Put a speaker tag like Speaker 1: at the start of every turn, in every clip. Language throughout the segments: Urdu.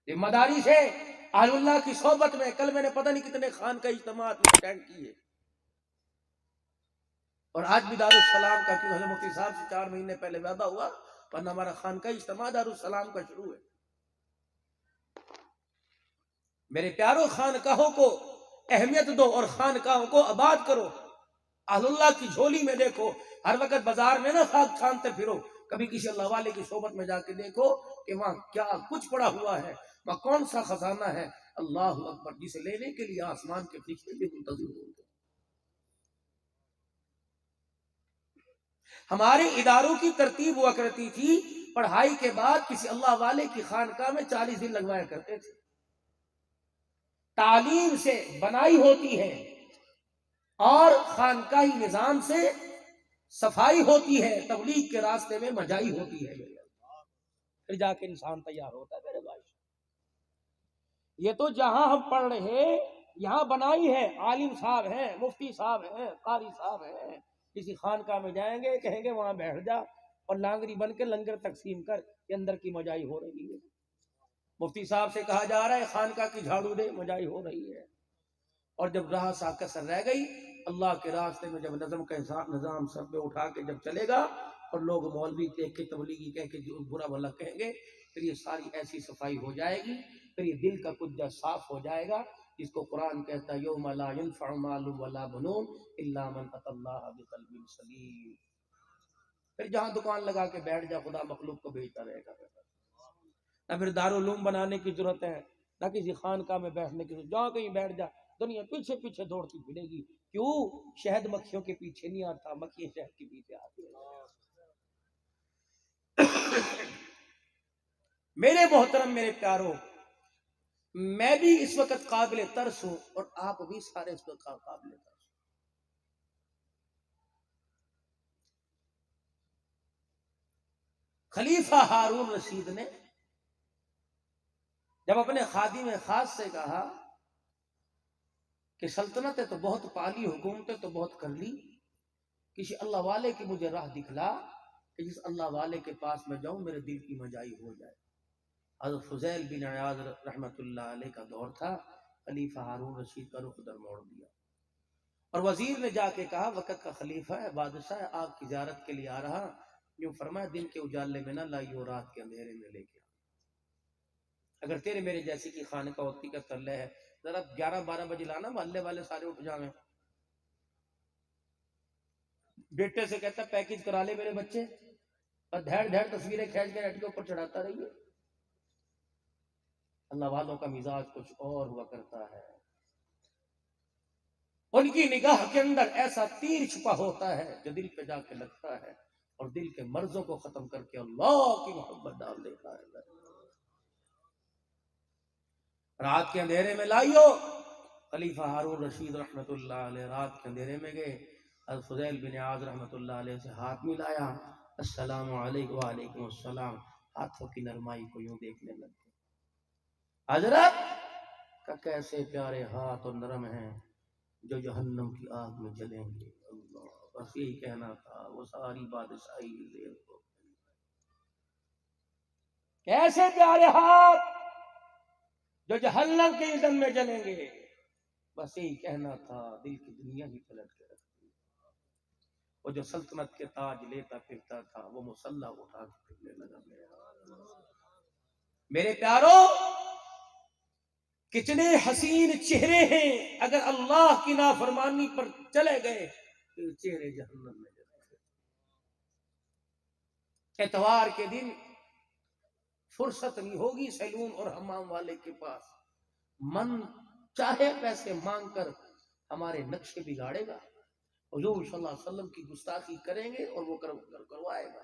Speaker 1: ذمہ داری سے اہل اللہ کی صحبت میں کل میں نے پتہ نہیں کتنے خان کا اجتماع اٹینڈ کیے، اور آج بھی دارالسلام کا، کیونکہ حضرت مفتی صاحب سے 4 مہینے پہلے وعدہ ہوا، ورنہ ہمارا خان کا اجتماع دارالسلام کا شروع ہے۔ میرے پیاروں، خانقاہوں کو اہمیت دو اور خانقاہوں کو آباد کرو۔ اہل اللہ کی جھولی میں دیکھو، ہر وقت بازار میں نہ خاک چھانتے پھرو، کبھی کسی اللہ والے کی صحبت میں جا کے دیکھو کہ وہاں کیا کچھ پڑا ہوا ہے، وہاں کون سا خزانہ ہے۔ اللہ اکبر، جسے لینے کے لیے آسمان کے فرشتے بھی منتظر ہوں گے۔ ہمارے اداروں کی ترتیب ہوا کرتی تھی، پڑھائی کے بعد کسی اللہ والے کی خانقاہ میں 40 دن لگوایا کرتے تھے۔ تعلیم سے بنائی ہوتی ہے اور خانقاہی نظام سے صفائی ہوتی ہے، تبلیغ کے راستے میں مجائی ہوتی ہے، پھر جا کے انسان تیار ہوتا ہے۔ میرے بھائی، یہ تو جہاں ہم پڑھ رہے یہاں بنائی ہے، عالم صاحب ہیں، مفتی صاحب ہیں، قاری صاحب ہیں، کسی خانقاہ میں جائیں گے کہیں گے وہاں بیٹھ جا اور لانگری بن کے لنگر تقسیم کر، یہ اندر کی مجائی ہو رہی ہے۔ مفتی صاحب سے کہا جا رہا ہے خانقاہ کی جھاڑو دے، مجائی ہو رہی ہے۔ اور جب راہ سا کسر رہ گئی، اللہ کے راستے میں جب نظم کا نظام سر پہ اٹھا کے جب چلے گا اور لوگ مولوی کہہ کے تبلیغی کہہ کے جو برا بھلا کہیں گے، پھر یہ ساری ایسی صفائی ہو جائے گی، پھر یہ دل کا کجا صاف ہو جائے گا، جس کو قرآن کہتا ہے یوم لا ينفع مال ولا بنون الا من اتى اللہ بقلب سلیم۔ پھر جہاں دکان لگا کے بیٹھ جا، خدا مخلوق کو بھیجتا رہے گا، نہ پھر دارالعلوم بنانے کی ضرورت ہے، نہ کسی خانقاہ میں بیٹھنے کی ضرورت، جہاں کہیں بیٹھ جا دنیا پیچھے پیچھے دوڑتی پھرے گی۔ کیوں؟ شہد مکھیوں کے پیچھے نہیں آتا، مکھیاں شہد کے پیچھے آتی ہیں۔ میرے محترم، میرے پیاروں، میں بھی اس وقت قابل ترس ہوں اور آپ بھی سارے اس وقت قابل ترس۔ خلیفہ ہارون رشید نے جب اپنے خادم خاص سے کہا کہ سلطنتیں تو بہت پالی، حکومتیں تو بہت کر لی، کسی اللہ والے کی مجھے راہ دکھلا کہ جس اللہ والے کے پاس میں جاؤں میرے دل کی مجائی ہو جائے۔ حضرت فضیل بن عیاض رحمت اللہ علیہ کا دور تھا، خلیفہ ہارون رشید کا رخ در موڑ دیا اور وزیر نے جا کے کہا وقت کا خلیفہ ہے، بادشاہ ہے، آپ کی زیارت کے لیے آ رہا، یوں فرمایا دن کے اجالے میں نہ لائیو، رات کے اندھیرے میں لے کے آ۔ اگر تیرے میرے جیسی کی خانقاہ ہوتی کا تلے ہے، ذرا 11-12 بجے لانا، محلے والے سارے اٹھ جاویں۔ بیٹے سے کہتا پیکج کرا لے میرے بچے، اور دھیر دھیر تصویریں کھینچ کے نیٹ کے اوپر چڑھاتا رہیے۔ اللہ والوں کا مزاج کچھ اور ہوا کرتا ہے، ان کی نگاہ کے اندر ایسا تیر چھپا ہوتا ہے جو دل پہ جا کے لگتا ہے اور دل کے مرضوں کو ختم کر کے اللہ کی محبت ڈال دیتا ہے۔ رات کے اندھیرے میں لائیو، خلیفہ ہارون رشید رحمت اللہ علیہ رات کے اندھیرے میں گئے، حضرت فضیل بن عیاض رحمت اللہ علیہ سے ہاتھ ملایا، السلام علیکم، وعلیکم السلام، ہاتھوں کی نرمائی کو یوں دیکھنے لگے۔ حضرت کا کیسے پیارے ہاتھ اور نرم ہیں جو جہنم کی آگ میں جلیں گے۔ اللہ، بس یہی کہنا تھا، وہ ساری بادشاہی لے لو۔ کیسے پیارے ہاتھ جو جہنم کے ایندھن میں جلیں گے، بس یہی کہنا تھا، دل کی دنیا ہی پلٹ کے رکھ دی۔ وہ جو سلطنت کے تاج لیتا پھرتا تھا، وہ مسلح اٹھا کے پھرنے لگا۔ میرے پیاروں، کتنے حسین چہرے ہیں، اگر اللہ کی نافرمانی پر چلے گئے تو یہ چہرے جہنم میں جلیں گے۔ اتوار کے دن فرصت نہیں ہوگی سیلون اور حمام والے کے پاس، من چاہے پیسے مانگ کر ہمارے نقشے بگاڑے گا، حضور صلی اللہ علیہ وسلم کی گستاخی کریں گے اور وہ کروائے گا۔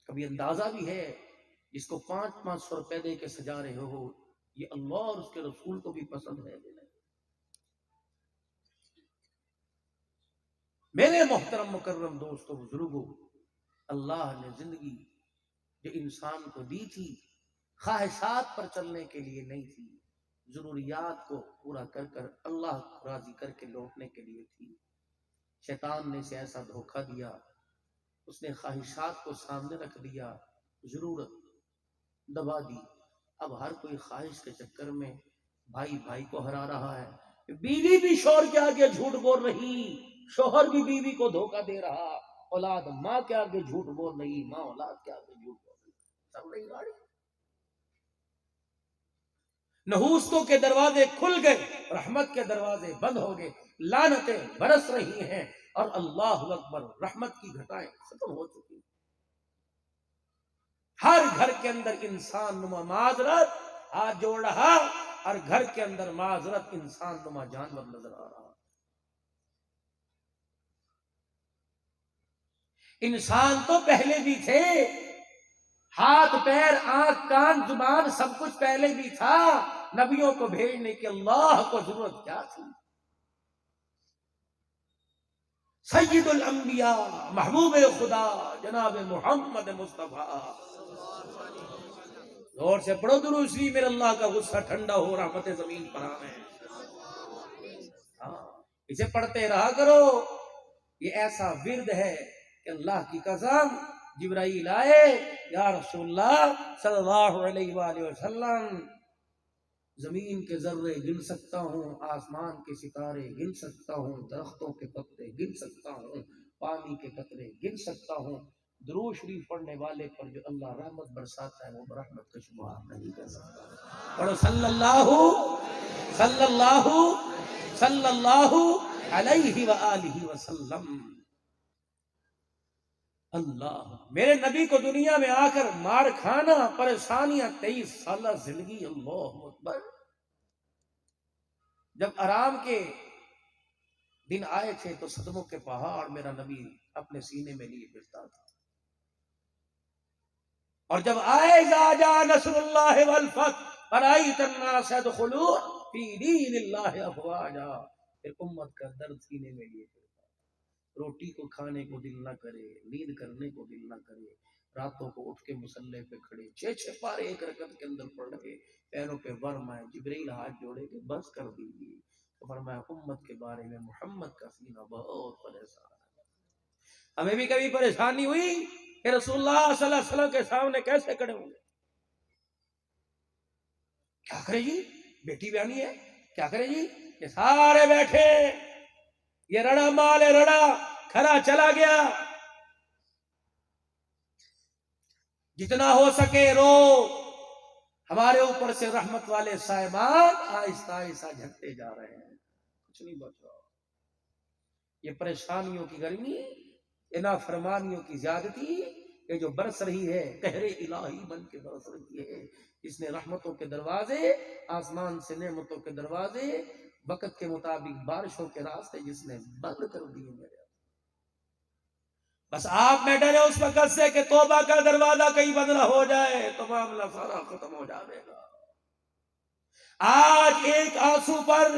Speaker 1: کبھی اندازہ بھی ہے جس کو 500 روپے دے کے سجا رہے ہو، یہ اللہ اور اس کے رسول کو بھی پسند ہے۔ میرے محترم مکرم دوستو بزرگوں، اللہ نے زندگی جو انسان کو دی تھی خواہشات پر چلنے کے لیے نہیں تھی، ضروریات کو پورا کر کر اللہ کو راضی کر کے لوٹنے کے لیے تھی۔ شیطان نے اسے ایسا دھوکہ دیا، اس نے خواہشات کو سامنے رکھ دیا، ضرورت دبا دی. اب ہر کوئی خواہش کے چکر میں بھائی بھائی کو ہرا رہا ہے، بیوی بھی شوہر کے آگے جھوٹ بول رہی، شوہر بھی بیوی کو دھوکہ دے رہا، اولاد ماں کے آگے جھوٹ بول رہی، ماں اولاد کے آگے جھوٹ بول رہی، سب رہی گاڑی. نحوستوں کے دروازے کھل گئے، رحمت کے دروازے بند ہو گئے، لعنتیں برس رہی ہیں، اور اللہ اکبر، رحمت کی گھٹائیں ختم ہو چکی ہیں. ہر گھر کے اندر انسان نما معذرت ہاتھ جوڑ رہا، اور گھر کے اندر معذرت انسان نما جانور نظر آ رہا. انسان تو پہلے بھی تھے، ہاتھ پیر آنکھ کان زبان سب کچھ پہلے بھی تھا، نبیوں کو بھیجنے کی اللہ کو ضرورت کیا تھی؟ سید الانبیاء محبوب خدا جناب محمد مصطفیٰ، زور سے پڑھو درود شریف، میرے اللہ کا غصہ ٹھنڈا ہو، رحمت زمین پر آئے. ہاں، اسے پڑھتے رہا کرو، یہ ایسا ورد ہے کہ اللہ کی قسم جبرائیل آئے، یا رسول اللہ صلی اللہ علیہ وآلہ وسلم، زمین کے ذرے گن سکتا ہوں، آسمان کے ستارے گن سکتا ہوں، درختوں کے پتے گن سکتا ہوں، پانی کے قطرے گن سکتا ہوں، درود شریف پڑھنے والے پر جو اللہ رحمت برساتا ہے وہ رحمت کا شمار نہیں کر سکتا. پڑھو صلی اللہ صلی اللہ صلی اللہ علیہ وآلہ وسلم. اللہ، میرے نبی کو دنیا میں آ کر مار کھانا، پریشانیاں، 23 سالہ زندگی، اللہ اکبر. جب آرام کے دن آئے تھے تو صدموں کے پہاڑ میرا نبی اپنے سینے میں لیے پھرتا تھا، اور جب آئے اذا جاء نصر اللہ والفتح ورأیت الناس يدخلون فی دین اللہ افواجا، پھر امت کا درد سینے میں لیے پھرتا. روٹی کو کھانے کو دل نہ کرے، نیند کرنے کو دل نہ کرے، راتوں کو اٹھ کے مصلے پہ کھڑے 6 پارے ایک رکعت کے اندر پڑھ رہے، پیروں پہ ورم آئے، جبرائیل ہاتھ جوڑے کہ بس کر دیجیے. تو فرمایا امت کے بارے میں محمد کا سینہ بہت پریشان ہے. ہمیں بھی کبھی پریشانی ہوئی کہ رسول اللہ صلی اللہ علیہ وسلم کے سامنے کیسے کھڑے ہوں گے؟ کیا کرے جی، بیٹی بیانی ہے، کیا کرے جی، یہ سارے بیٹھے، یہ رڑا مال ہے، رڑا کھڑا چلا گیا. جتنا ہو سکے رو، ہمارے اوپر سے رحمت والے صاحبان آہستہ آہستہ جھکتے جا رہے ہیں، کچھ نہیں بچ رہا. یہ پریشانیوں کی گرمی، یہ نافرمانیوں کی زیادتی، یہ جو برس رہی ہے قہر الہی بن کے برس رہی ہے، اس نے رحمتوں کے دروازے، آسمان سے نعمتوں کے دروازے، وقت کے مطابق بارشوں کے راستے جس نے بند کر دیے. میرے بس آپ میں ڈرے اس وقت سے کہ توبہ کا دروازہ کہیں بند نہ ہو جائے تو معاملہ سارا ختم ہو جائے گا. آج ایک آنسو پر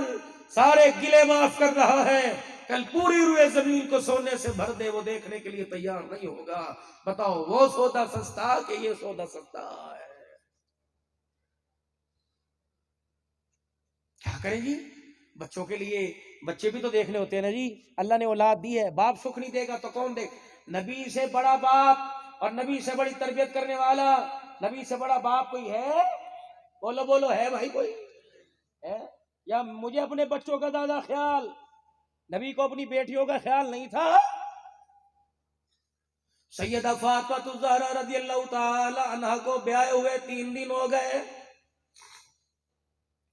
Speaker 1: سارے گلے معاف کر رہا ہے، کل پوری روئے زمین کو سونے سے بھر دے، وہ دیکھنے کے لیے تیار نہیں ہوگا. بتاؤ وہ سودا سستا کہ یہ سودا سستا ہے؟ کیا کریں جی؟ بچوں کے لیے بچے بھی تو دیکھنے ہوتے ہیں نا جی. اللہ نے اولاد دی ہے، باپ سکھ نہیں دے گا تو کون دے؟ نبی سے بڑا باپ اور نبی سے بڑی تربیت کرنے والا، نبی سے بڑا باپ کوئی ہے؟ بولو بولو، ہے بھائی کوئی ہے؟ یا مجھے اپنے بچوں کا زیادہ خیال، نبی کو اپنی بیٹیوں کا خیال نہیں تھا؟ سیدہ فاطمہ الزہرا رضی اللہ تعالی عنہا کو بیائے ہوئے 3 دن ہو گئے.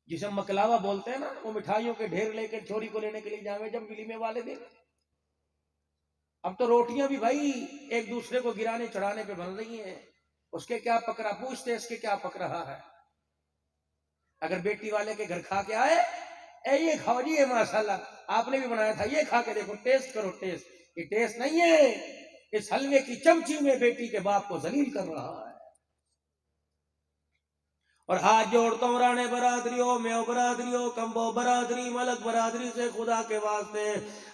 Speaker 1: جسے مکلاوا بولتے ہیں نا، وہ مٹھائیوں کے ڈھیر لے کے چھوری کو لینے کے لیے جاوے جب ولیمے والے دن. اب تو روٹیاں بھی بھائی ایک دوسرے کو گرانے چڑھانے پہ بن رہی ہیں. اس کے کیا پکڑا، پوچھتے اس کے کیا پک رہا ہے. اگر بیٹی والے کے گھر کھا کے آئے، اے یہ کھاؤ جی، یہ ماشاءاللہ آپ نے بھی بنایا تھا، یہ کھا کے دیکھو، ٹیسٹ کرو. ٹیسٹ، یہ ٹیسٹ نہیں ہے، اس حلوے کی چمچی میں بیٹی کے باپ کو ذلیل کر رہا ہے. اور ہاتھ جوڑتا ہوں رانے برادریوں، میو برادریوں، کمبو برادری، ملک برادری سے خدا کے واسطے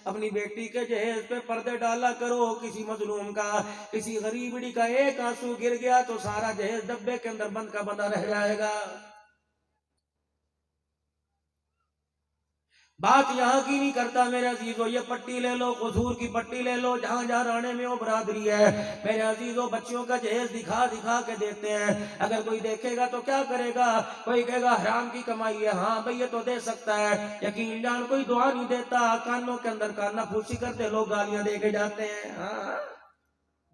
Speaker 1: اپنی بیٹی کے جہیز پہ پردے ڈالا کرو. کسی مظلوم کا، کسی غریبڑی کا ایک آنسو گر گیا تو سارا جہیز ڈبے کے اندر بند کا بندہ رہ جائے گا. بات یہاں کی نہیں کرتا میرے عزیزو، یہ پٹی لے لو، قصور کی پٹی لے لو، جہاں جہاں رانے میں وہ برادری ہے میرے عزیزو، بچیوں کا جہیز دکھا دکھا کے دیتے ہیں۔ اگر کوئی دیکھے گا تو کیا کرے گا؟ کوئی کہے گا حرام کی کمائی ہے، ہاں بھئی یہ تو دے سکتا ہے، یقین جان کوئی دعا نہیں دیتا، کانوں کے اندر کانا پھوسی کرتے لوگ گالیاں دے کے جاتے ہیں۔ ہاں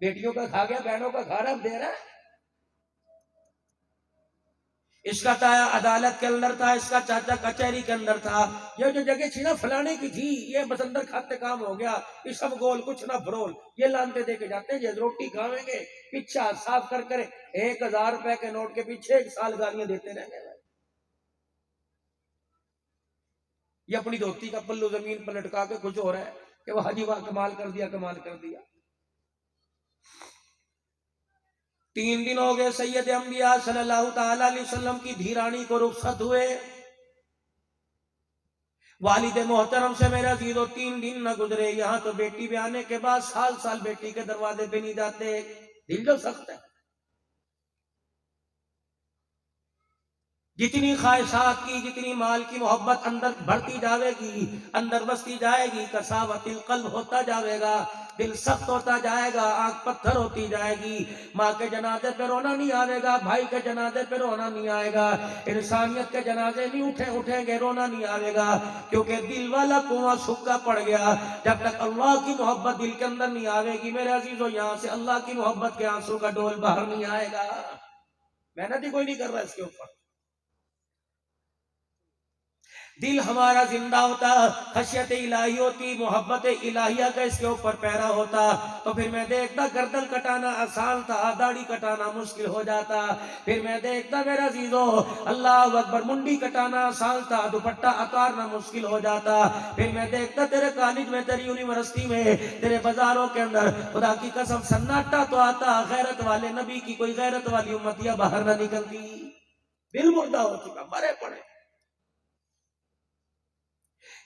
Speaker 1: بیٹیوں کا کھا گیا، بہنوں کا کھا رہا، اب دے رہا ہے۔ اس کا تایا عدالت کے اندر تھا، اس کا چاچا کچہری کے اندر تھا، یہ جو جگہ تھی نا فلانے کی تھی، یہ بس اندر کھاتے کام ہو گیا، یہ سب گول کچھ نہ فرول، یہ لانتے دے کے جاتے ہیں، یہ روٹی کھاویں گے پیچھا صاف کر کر 1000 روپے کے نوٹ کے پیچھے 1 سال گالیاں دیتے رہنے والے۔ یہ اپنی دھوتی کا پلو زمین پر لٹکا کے کچھ ہو رہا ہے کہ وہ حاجی واہ کمال کر دیا، کمال کر دیا۔ 3 دن ہو گئے سید انبیاء صلی اللہ تعالی علیہ وسلم کی دھیرانی کو رخصت ہوئے، والد محترم سے میرا عزیزو 3 دن نہ گزرے، یہاں تو بیٹی بھی آنے کے بعد سال سال بیٹی کے دروازے پہ نہیں جاتے، دل جو سخت ہے۔ جتنی خواہشات کی، جتنی مال کی محبت اندر بڑھتی جاوے گی، اندر بستی جائے گی، قساوت القلب ہوتا جاوے گا، دل سخت ہوتا جائے گا، آنکھ پتھر ہوتی جائے گی، ماں کے جنازے پہ رونا نہیں آئے گا، بھائی کے جنازے پہ رونا نہیں آئے گا، انسانیت کے جنازے نہیں اٹھیں گے، رونا نہیں آئے گا، کیونکہ دل والا کنواں سکا پڑ گیا۔ جب تک اللہ کی محبت دل کے اندر نہیں آئے گی میرے عزیزو، یہاں سے اللہ کی محبت کے آنسو کا ڈول باہر نہیں آئے گا۔ محنت ہی کوئی نہیں کر رہا اس کے اوپر۔ دل ہمارا زندہ ہوتا، خشیت الہی ہوتی، محبت الہیہ کا اس کے اوپر پیرا ہوتا، تو پھر میں دیکھتا گردن کٹانا آسان تھا، داڑھی کٹانا مشکل ہو جاتا، پھر میں دیکھتا میرا عزیزو اللہ اکبر منڈی کٹانا آسان تھا، دوپٹہ اتارنا مشکل ہو جاتا، پھر میں دیکھتا تیرے کالج میں، تیری یونیورسٹی میں، تیرے بازاروں کے اندر خدا کی قسم سناٹا تو آتا، غیرت والے نبی کی کوئی غیرت والی امتیاں باہر نہ نکلتی، دل مردہ ہو چکا، مرے پڑے۔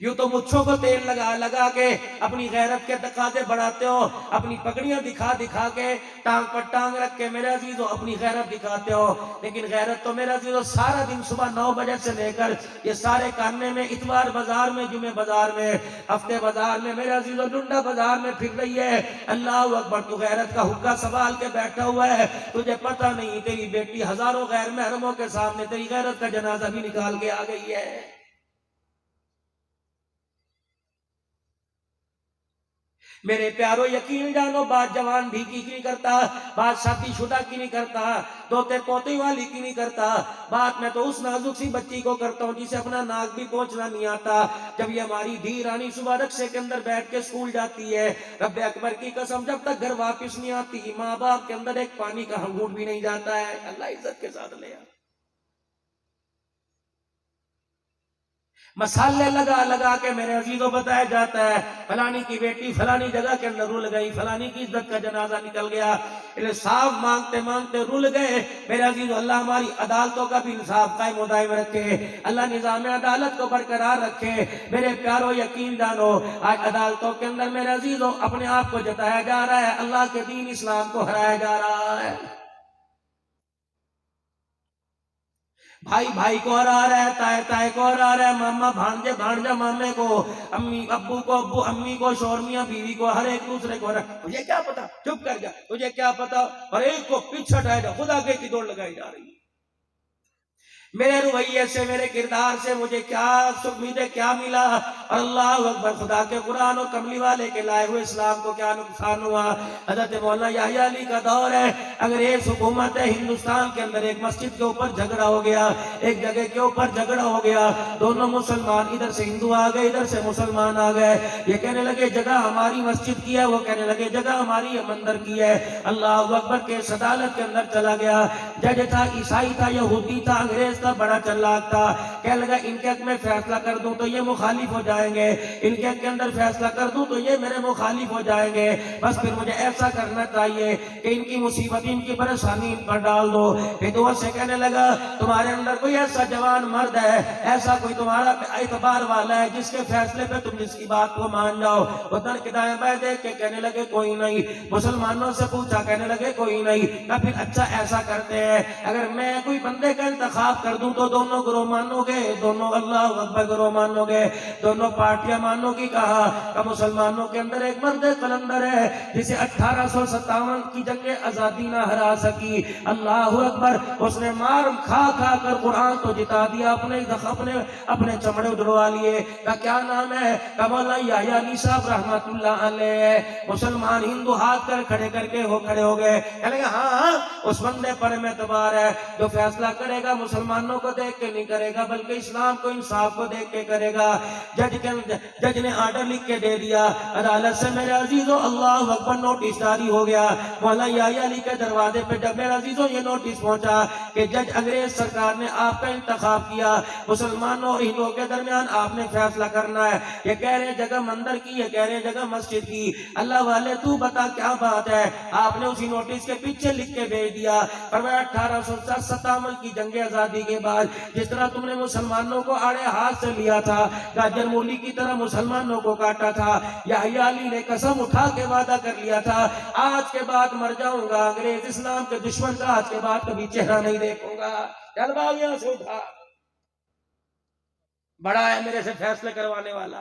Speaker 1: یوں تو مچھوں کو تیل لگا لگا کے اپنی غیرت کے تقاضے بڑھاتے ہو، اپنی پگڑیاں دکھا دکھا کے، ٹانگ پر ٹانگ رکھ کے میرے عزیزو اپنی غیرت دکھاتے ہو، لیکن غیرت تو میرے عزیزو سارا دن صبح 9 بجے سے لے کر یہ سارے کارنے میں، اتوار بازار میں، جمعہ بازار میں، ہفتے بازار میں، میرے عزیزو ڈنڈا بازار میں پھر رہی ہے۔ اللہ اکبر، تو غیرت کا حقہ سنبھال کے بیٹھا ہوا ہے، تجھے پتہ نہیں تیری بیٹی ہزاروں غیر محرموں کے سامنے تیری غیرت کا جنازہ بھی نکال کے آ گئی ہے۔ میرے پیارو یقین جانو، بات جوان بھی کی نہیں کرتا، بات شادی شدہ کی نہیں کرتا، دوتے پوتے والی کی نہیں کرتا، بات میں تو اس نازک سی بچی کو کرتا ہوں جسے اپنا ناک بھی پہنچنا نہیں آتا۔ جب یہ ہماری دھی رانی صبح رکشے کے اندر بیٹھ کے اسکول جاتی ہے، رب اکبر کی قسم جب تک گھر واپس نہیں آتی، ماں باپ کے اندر ایک پانی کا ہنگوٹ بھی نہیں جاتا ہے۔ اللہ عزت کے ساتھ لے آ، مسالے لگا لگا کے میرے عزیزوں بتایا جاتا ہے فلانی کی بیٹی فلانی جگہ کے اندر رول گئی، فلانی کی عزت کا جنازہ نکل گیا، انصاف مانگتے مانگتے رول گئے۔ میرے عزیزوں اللہ ہماری عدالتوں کا بھی انصاف قائم و دائم رکھے، اللہ نظام عدالت کو برقرار رکھے۔ میرے پیارو یقین جانو، آج عدالتوں کے اندر میرے عزیزوں اپنے آپ کو جتایا جا رہا ہے، اللہ کے دین اسلام کو ہرایا جا رہا ہے، بھائی بھائی کو ہرا رہا ہے، تائے تائے کو ہرا رہا ہے، ماما بھانجے بھانجا مامے کو، امی ابو کو ابو امی کو، شوہر میاں بیوی کو، ہر ایک دوسرے کو ہرا۔ تجھے کیا پتا، چپ کر جا، تجھے کیا پتا، اور ایک کو پیچھے ہٹایا جا، خدا کے کی دوڑ لگائی جا رہی ہے۔ میرے رویے سے، میرے کردار سے مجھے کیا امیدیں کیا ملا، اور اللہ اکبر خدا کے قرآن و کملی والے کے لائے ہوئے اسلام کو کیا نقصان ہوا۔ حضرت مولانا یحییٰ علی کا دور ہے، اگر ایک حکومت ہے ہندوستان کے اندر، ایک مسجد کے اوپر جھگڑا ہو گیا، ایک جگہ کے اوپر جھگڑا ہو گیا، دونوں مسلمان، ادھر سے ہندو آ گئے، ادھر سے مسلمان آ گئے، یہ کہنے لگے جگہ ہماری مسجد کی ہے، وہ کہنے لگے جگہ ہماری مندر کی ہے۔ اللہ اکبر کے عدالت کے اندر چلا گیا، جج تھا، عیسائی تھا، یہودی تھا، انگریز تھا، بڑا چلاک تھا، کہنے لگا ان کے حق میں فیصلہ کر دوں تو یہ مخالف ہو جائیں گے، ان کے حق کے اندر فیصلہ کر دوں تو یہ میرے مخالف ہو جائیں گے، بس پھر مجھے ایسا کرنا چاہیے کہ ان کی مصیبت، ان کی پریشانی ان پر ڈال دو۔ ہندوؤں سے کہنے لگا تمہارے اندر کوئی ایسا جوان مرد ہے، ایسا کوئی تمہارا اعتبار والا ہے جس کے فیصلے پہ تم جس کی بات کو مان جاؤ؟ ادھر کے دائیں بائیں دیکھ کے کہنے لگے کوئی نہیں۔ مسلمانوں سے پوچھا، کہنے لگے کوئی نہیں۔ پھر اچھا ایسا کرتے ہیں، اگر میں کوئی بندے کا انتخاب کر دوں تو دونوں گروہ مانو گے؟ دونوں اللہ اکبر گروہ مانو گے؟ دونوں پارٹیاں مانو گی؟ کہا کہ مسلمانوں کے اندر ایک مرد قلندر ہے جسے 1857 کی جنگ آزادی نہ ہرا سکی، اللہ اکبر، اس نے مار کھا کھا کر قرآن تو جتا دیا، اپنے چمڑے اڑوا لیے۔ کا کیا نام ہے؟ کہ مولا یحییٰ علی صاحب رحمت اللہ علیہ۔ مسلمان ہندو ہاتھ کر کھڑے ہو گئے، کہنے گا ہاں اس بندے پر میں اعتبار ہے جو فیصلہ کرے گا مسلمانوں کو دیکھ کے نہیں کرے گا بلکہ اسلام کو انصاف کو دیکھ کے کرے گا۔ جج نے آرڈر لکھ کے دے دیا عدالت سے، میرے عزیزو اللہ اکبر، نوٹس جاری ہو گیا مولا یحییٰ علی کے دروازے پہ۔ جب میرے عزیزو یہ نوٹس پہنچا کہ جج انگریز سرکار نے آپ کا انتخاب کیا، مسلمانوں اور ہندوؤں کے درمیان آپ نے فیصلہ کرنا ہے، یہ کہہ رہے ہیں جگہ مندر کی، یہ کہہ رہے ہیں جگہ مسجد کی، اللہ والے تو بتا کیا بات ہے؟ آپ نے اسی نوٹس کے پیچھے لکھ کے بھیج دیا، فرمایا 1857 کی جنگ آزادی کے بعد جس طرح تم نے مسلمانوں کو آڑے ہاتھ سے لیا تھا، گاجر مولی کی طرح مسلمانوں کو کاٹا تھا، یحییٰ علی نے قسم اٹھا کے وعدہ کر لیا تھا آج کے بعد مر جاؤں گا، انگریز اسلام کے دشمن کا آج کے بعد کبھی چہرہ نہیں دیکھوں گا۔ چل بھاگ یہاں سے اٹھا، بڑا ہے میرے سے فیصلے کروانے والا۔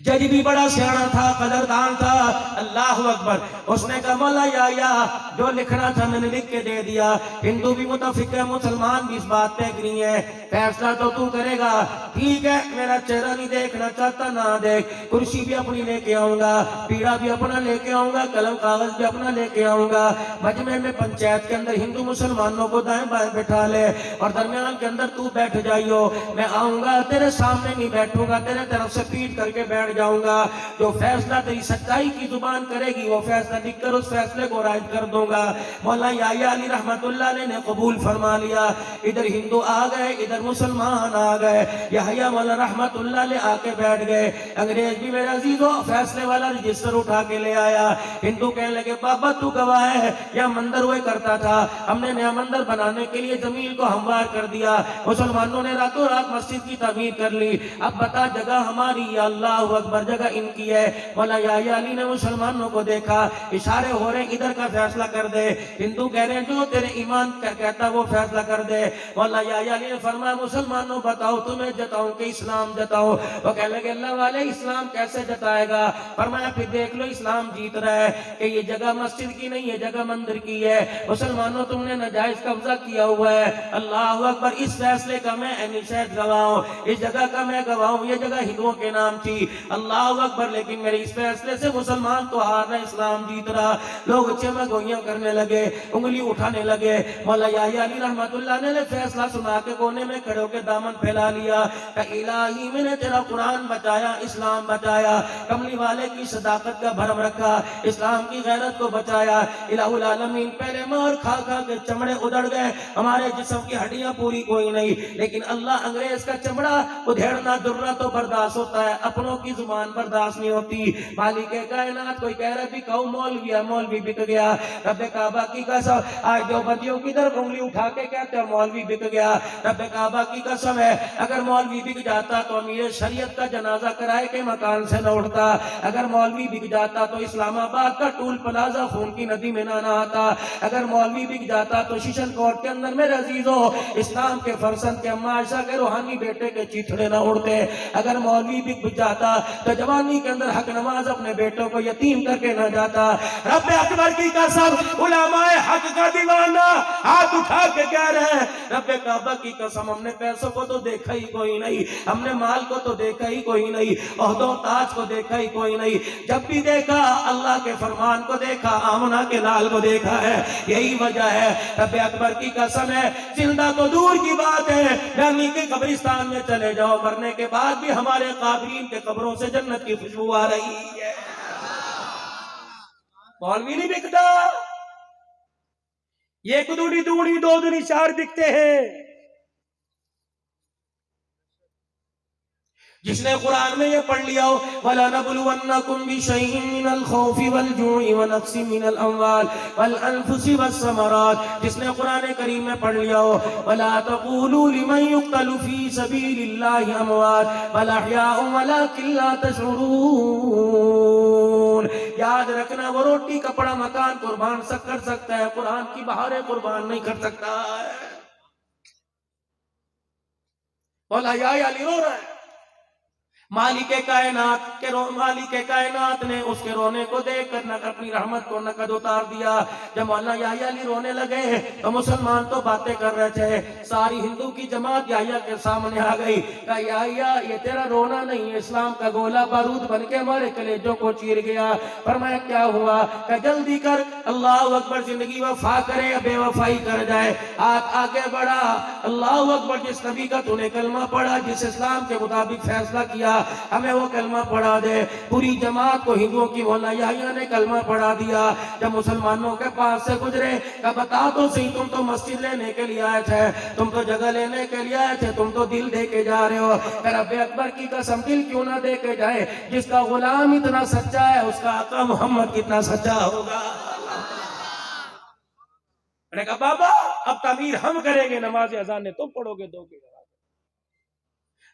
Speaker 1: جج بھی بڑا سیانا تھا، قدردان تھا، اللہ اکبر، اس نے کہا مولا یحییٰ جو لکھنا تھا میں نے لکھ کے دے دیا، ہندو بھی متفق ہے، مسلمان بھی اس بات پہ اگری ہے، فیصلہ تو کرے گا، ٹھیک ہے، میرا چہرہ نہیں دیکھنا چاہتا نہ دیکھ، کرسی بھی اپنی لے کے آؤں گا، پیڑا بھی اپنا لے کے آؤں گا، قلم کاغذ بھی اپنا لے کے آؤں گا، مجمع میں پنچایت کے اندر ہندو مسلمانوں کو دائیں بائیں بٹھا لے اور درمیان کے اندر تو بیٹھ جائیو، میں آؤں گا تیرے سامنے نہیں بیٹھوں گا، تیرے طرف سے پیٹ کر کے بیٹھ جاؤں گا، جو فیصلہ تیری سچائی کی زبان کرے گی وہ فیصلہ لکھ کر اس فیصلے کو رائج کر دوں گا۔ مولا یحییٰ علی رحمت اللہ علیہ نے قبول فرما لیا، ادھر ہندو آ گئے ادھر مسلمان آ گئے، یحییٰ مولا رحمت اللہ علیہ آ کے بیٹھ گئے، انگریز بھی میرے عزیزو فیصلے والا رجسٹر اٹھا کے لے آیا، ہندو کہنے لگے بابا تو گواہ ہے یا مندر ہوئے کرتا تھا، ہم نے نیا مندر بنانے کے لیے زمین کو ہموار کر دیا، مسلمانوں نے راتوں رات مسجد کی تعمیر کر لی، اب بتا جگہ ہماری یا اللہ اکبر جگہ ان کی ہے۔ مولا یحییٰ علی نے مسلمانوں کو دیکھا، اشارے ہو رہے ادھر کا فیصلہ کر دے، ہندو کہہ رہے ہیں جو تیرے ایمان کا کہتا وہ فیصلہ کر دے۔ مولا یحییٰ علی نے فرمایا مسلمانوں بتاؤ تمہیں جتاؤں کہ اسلام جتاؤ؟ وہ کہنے لگے اللہ والے اسلام کیسے جتائے گا؟ فرمایا پھر دیکھ لو اسلام جیت رہا ہے کہ یہ جگہ مسجد کی نہیں ہے جگہ مندر کی ہے، مسلمانوں تم نے ناجائز قبضہ کیا ہوا ہے، اللہ اکبر، اس فیصلے کا میں عین شہد گواہ ہوں، اس جگہ کا میں گواہ ہوں، یہ جگہ ہندوؤں کے نام تھی، اللہ اکبر، لیکن میرے اس فیصلے سے مسلمان تو ہار رہا، اسلام جیت رہا۔ لوگ چمک گوئیاں کرنے لگے، انگلی اٹھانے لگے، مولا یحییٰ علی رحمت اللہ نے فیصلہ سنا کے کونے میں کھڑے ہو کے دامن پھیلا لیا کہ الہی میں نے تیرا قرآن بچایا، اسلام بچایا، کملی والے کی صداقت کا بھرم رکھا، اسلام کی غیرت کو بچایا، الہ العالمین پہلے مار کھا کھا کے چمڑے ادھڑ گئے، ہمارے جسم کی ہڈیاں پوری کوئی نہیں، لیکن اللہ انگریز کا چمڑا ادھیڑنا درنا تو برداشت ہوتا ہے، اپنوں کی زبان برداشت نہیں ہوتی۔ مالک کائنات کوئی کہہ رہا بھی کہو مولوی ہے، مولوی بک گیا، رب کعبہ کی قسم، آج دیوبندیوں کی طرف انگلی اٹھا کے کہتے ہیں مولوی بک گیا، رب کعبہ کی قسم ہے اگر مولوی بک جاتا تو امیر شریعت کا جنازہ کرائے کے مکان سے نہ اٹھتا، اگر مولوی بک جاتا تو اسلام آباد کا ٹول پلازا خون کی ندی میں نہ آتا، اگر مولوی بک جاتا تو شیشن کوٹ کے اندر میرے عزیزو اسلام کے فرزند کے اما عائشہ کے روحانی بیٹے کے چیتڑے نہ اڑتے، اگر مولوی بک جاتا تو جوانی کے اندر حق نواز اپنے بیٹوں کو یتیم کر کے نہ جاتا۔ رب اکبر کی قسم، علماء حق کا دیوانہ ہاتھ اٹھا کے کہہ رہے ہیں رب کعبہ کی قسم، ہم نے پیسوں کو تو دیکھا ہی کوئی نہیں، ہم نے مال کو تو دیکھا ہی کوئی نہیں، عہدوں تاج کو دیکھا ہی کوئی نہیں، جب بھی دیکھا اللہ کے فرمان کو دیکھا، آمنہ کے لال کو دیکھا ہے، یہی وجہ ہے رب اکبر کی قسم ہے، زندہ تو دور کی بات ہے، جانی کے قبرستان میں چلے جاؤ، مرنے کے بعد بھی ہمارے قابرین کے قبروں سے جنت کی خوشبو آ رہی ہے۔ مولوی نہیں بکتا، یہ کدوڑی دوڑی دو دنی چار بکتے ہیں۔ جس نے قرآن میں یہ پڑھ لیا ہو وَلَنَبْلُوَنَّكُمْ بِشَيْءٍ مِّنَ الْخَوْفِ وَالْجُوعِ وَنَقْصٍ مِّنَ الْأَمْوَالِ وَالْأَنفُسِ وَالثَّمَرَاتِ، جس نے قرآن کریم میں پڑھ لیا ہو وَلَا تَقُولُوا لِمَن يُقْتَلُ فِي سَبِيلِ اللَّهِ أَمْوَاتٌ بَلْ أَحْيَاءٌ وَلَٰكِن لَّا تَشْعُرُونَ۔ ضرور یاد رکھنا، وہ روٹی کپڑا مکان قربان کر سکتا ہے، قرآن کی بہاریں قربان نہیں کر سکتا ہے۔ مولا یا علی رو رہا ہے، مالک کائنات نے اس کے رونے کو دیکھ کر اپنی رحمت کو نقد اتار دیا۔ جب مولانا یحییٰ علی رونے لگے تو مسلمان تو باتیں کر رہے تھے، ساری ہندو کی جماعت یحییٰ کے سامنے آ گئی، کہا یحییٰ یہ تیرا رونا نہیں ہے، اسلام کا گولہ بارود بن کے ہمارے کلیجوں کو چیر گیا۔ فرمایا کیا ہوا؟ کہ جلدی کر، اللہ اکبر، زندگی وفا کرے یا بے وفائی کر جائے، آگے بڑھا، اللہ اکبر، جس نبی کا تو نے کلمہ پڑھا، جس اسلام کے مطابق فیصلہ کیا، ہمیں وہ کلمہ پڑھا دے۔ پوری جماعت کو ہندوؤں کی مولانا یحییٰ نے کلمہ پڑھا دیا۔ جب مسلمانوں کے پاس سے گزرے کہ بتا تو صحیح، تم تو مسجد لینے کے لیے آئے تھے، تم تو جگہ لینے کے لیے آئے تھے، تم تو دل دے کے جا رہے ہو، کہ رب اکبر کی قسم دل کیوں نہ دے کے جائے؟ جس کا غلام اتنا سچا ہے اس کا آقا محمد کتنا سچا ہوگا۔ میں نے کہا بابا اب تعمیر ہم کریں گے، نماز اذان تم پڑھو گے، دو گے۔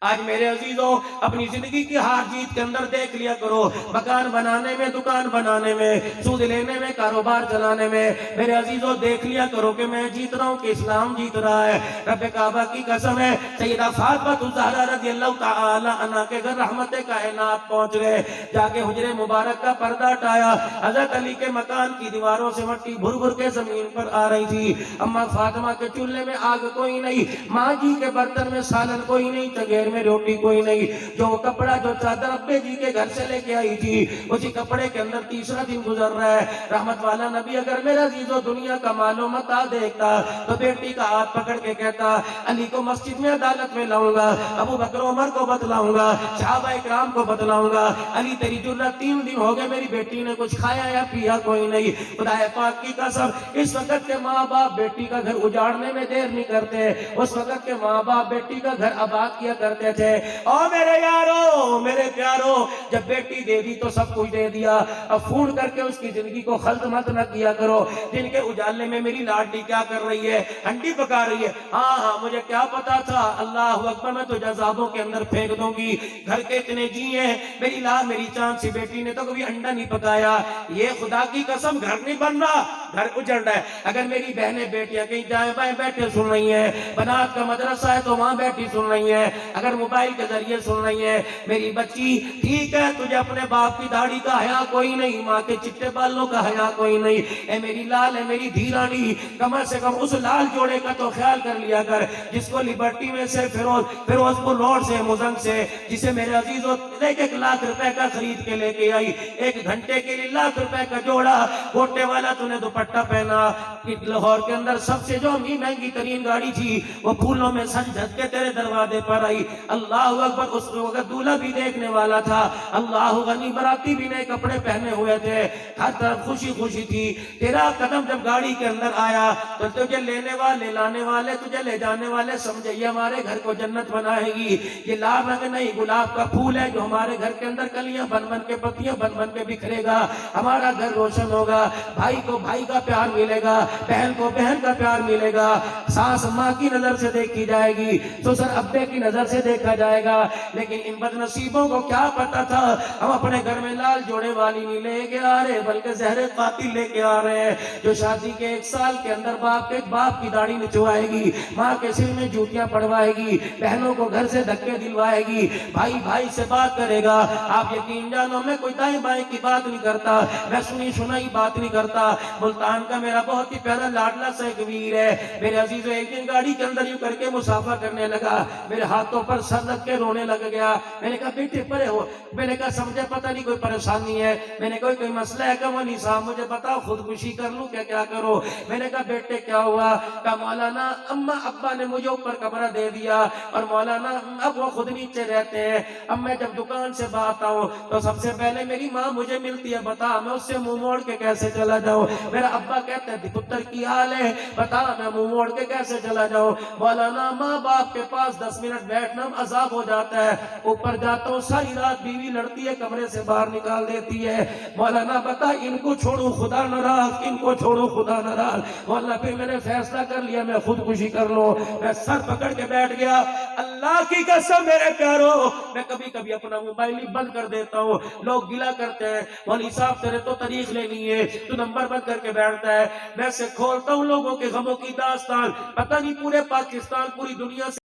Speaker 1: آج میرے عزیزوں اپنی زندگی کی ہار جیت کے اندر دیکھ لیا کرو، مکان بنانے میں، دکان بنانے میں، سود لینے میں، کاروبار چلانے میں، میرے عزیزوں دیکھ لیا کرو کہ میں جیت رہا ہوں کہ اسلام جیت رہا ہے۔ رب کعبہ کی قسم ہے، سیدہ فاطمہ الزہرا رضی اللہ تعالی عنہا کے گھر رحمت کائنات پہنچ گئے، جا کے حجرے مبارک کا پردہ ہٹایا، حضرت علی کے مکان کی دیواروں سے مٹی بھر بھر کے زمین پر آ رہی تھی۔ اما فاطمہ کے چولہے میں آگ کوئی نہیں، ماں جی کے برتن میں سالن کوئی نہیں، چگیر میں روٹی کوئی نہیں۔ جو کپڑا، جو چادر ابے جی کے گھر سے لے کے آئی تھی، اسی کپڑے کے اندر تیسرا دن گزر رہا ہے۔ رحمت والا نبی اگر میرا عزیزو دنیا کا مال و متاع دیکھتا تو بیٹی کا ہاتھ پکڑ کے کہتا علی کو مسجد میں عدالت میں لاؤں گا، ابو بکر عمر کو بتلاؤں گا، صحابہ اکرام کو بتلاؤں گا، علی تیری جرت 3 دن ہو گئے میری بیٹی نے کچھ کھایا یا پیا کوئی نہیں۔ خدا پاک کی قسم اس وقت کے ماں باپ بیٹی کا گھر اجاڑنے میں دیر نہیں کرتے، اس وقت کے ماں باپ بیٹی کا گھر آباد کیا کرتے تھے۔ اور میرے یارو، میرے پیارو، جب بیٹی دے دی تو سب کچھ دے دیا، اب فون کر کے اس کی زندگی کو خلط مت نہ کیا کرو۔ جن کے اجالے میں میری لاڈلی کیا کر رہی ہے، ہنڈی پکا رہی ہے، ہاں مجھے کیا پتا تھا، اللہ اکبر، میں تجھے عذابوں کے اندر پھینک دوں گی، گھر کے اتنے جی ہیں، میری چاند سی بیٹی نے تو کبھی انڈا نہیں پکایا۔ یہ خدا کی قسم گھر نہیں بن رہا، گھر اجڑ رہا ہے۔ اگر میری بہنیں بیٹیاں کہیں جائیں بائیں بیٹھے سن رہی ہیں، بنات کا مدرسہ ہے تو وہاں بیٹھی سن رہی ہیں، اگر موبائل کے ذریعے سن رہی ہے، میری بچی ٹھیک ہے تجھے اپنے باپ کی داڑھی کا حیا کوئی نہیں، ماں کے چٹے بالوں کا حیا کوئی نہیں، اے میری لال، اے میری دھیرانی، کم سے کم اس لال جوڑے کا تو خیال کر لیا کر جس کو لبرٹی میں سے فیروز پور روڈ سے مزنگ سے، جسے میرے عزیزوں 1 لاکھ روپے کا خرید کے لے کے آئی، 1 گھنٹے کے لیے 1 لاکھ روپے کا جوڑا، گوٹے والا تو نے دوپٹہ پہنا، لاہور کے اندر سب سے جو مہنگی ترین گاڑی تھی وہ پھولوں میں سج کے تیرے دروازے پر آئی۔ اللہ اکبر، اس وقت دولہا بھی دیکھنے والا تھا، اللہ غنی، براتی بھی نئے کپڑے پہنے ہوئے تھے، ہر طرف خوشی خوشی تھی۔ تیرا قدم جب گاڑی کے اندر آیا تو تجھے لینے والے، لانے والے، تجھے لے جانے والے سمجھے یہ ہمارے گھر کو جنت بنائے گی، یہ لال رنگ نہیں گلاب کا پھول ہے جو ہمارے گھر کے اندر کلیاں بن بن کے، پتیاں بن بن کے بکھرے گا، ہمارا گھر روشن ہوگا، بھائی کو بھائی کا پیار ملے گا، بہن کو بہن کا پیار ملے گا، ساس ماں کی نظر سے دیکھی جائے گی، سسر ابے کی نظر سے دیکھا جائے گا۔ لیکن ان بد نصیبوں کو کیا پتا تھا ہم اپنے گھر میں لال جوڑے والی نہیں لے کے آ رہے بلکہ زہر قاتل لے کے آ رہے ہیں، جو شادی کے 1 سال کے اندر باپ کی داڑھی نچوائے گی، ماں کے سر میں جوتیاں پڑوائے گی، بہنوں کو گھر سے دھکے دلوائے گی، بھائی بھائی سے بات کرے گا۔ آپ یقین جانو میں کوئی دائیں بائیں کی بات نہیں کرتا، میں سنی سنائی بات نہیں کرتا۔ ملتان کا میرا بہت ہی پیارا لاڈلا سا ایک ویر ہے، میرے عزیزو ایک دن گاڑی کے اندر یوں کر کے مسافر کرنے لگا، میرے ہاتھوں پر سر رکھ کے رونے لگ گیا۔ میں نے کہا بیٹے پرے ہو، میں نے کہا سمجھے پتہ نہیں کوئی پریشانی ہے، میں نے کہا کوئی مسئلہ ہے کہ ولی صاحب مجھے بتاؤ خودکشی کر لوں کیا کرو؟ میں نے کہا بیٹے کیا ہوا؟ کہا مولانا اما ابا نے مجھے اوپر کمرہ دے دیا اور مولانا اب وہ خود نیچے رہتے ہیں، اب میں جب دکان سے باہر آتا ہوں تو سب سے پہلے میری ماں مجھے ملتی ہے، بتا میں اس سے منہ موڑ کے کیسے چلا جاؤں؟ میرا ابا کہتے ہیں پتر کی حال ہے، بتا میں منہ موڑ کے کیسے چلا جاؤں؟ مولانا ماں باپ کے پاس 10 منٹ بیٹھنا جہنم عذاب ہو جاتا ہے. اوپر جاتا ہوں ساری رات بیوی لڑتی ہے, کمرے سے باہر نکال دیتی ہے. مولانا بتا ان کو چھوڑوں خدا ناراض, ان کو چھوڑوں خدا ناراض. مولانا پھر میں نے فیصلہ کر لیا میں خودکشی کر لوں. میں سر پکڑ کے بیٹھ گیا. اللہ کی قسم میرے پیارو, میں کبھی کبھی اپنا موبائل ہی بند کر دیتا ہوں. لوگ گلا کرتے ہیں مولوی صاحب تیرے تو تاریخ لینی ہے, تو نمبر بند کر کے بیٹھتا ہے. میں سے کھولتا ہوں لوگوں کے غموں کی داستان, پتہ نہیں پورے پاکستان پوری دنیا سے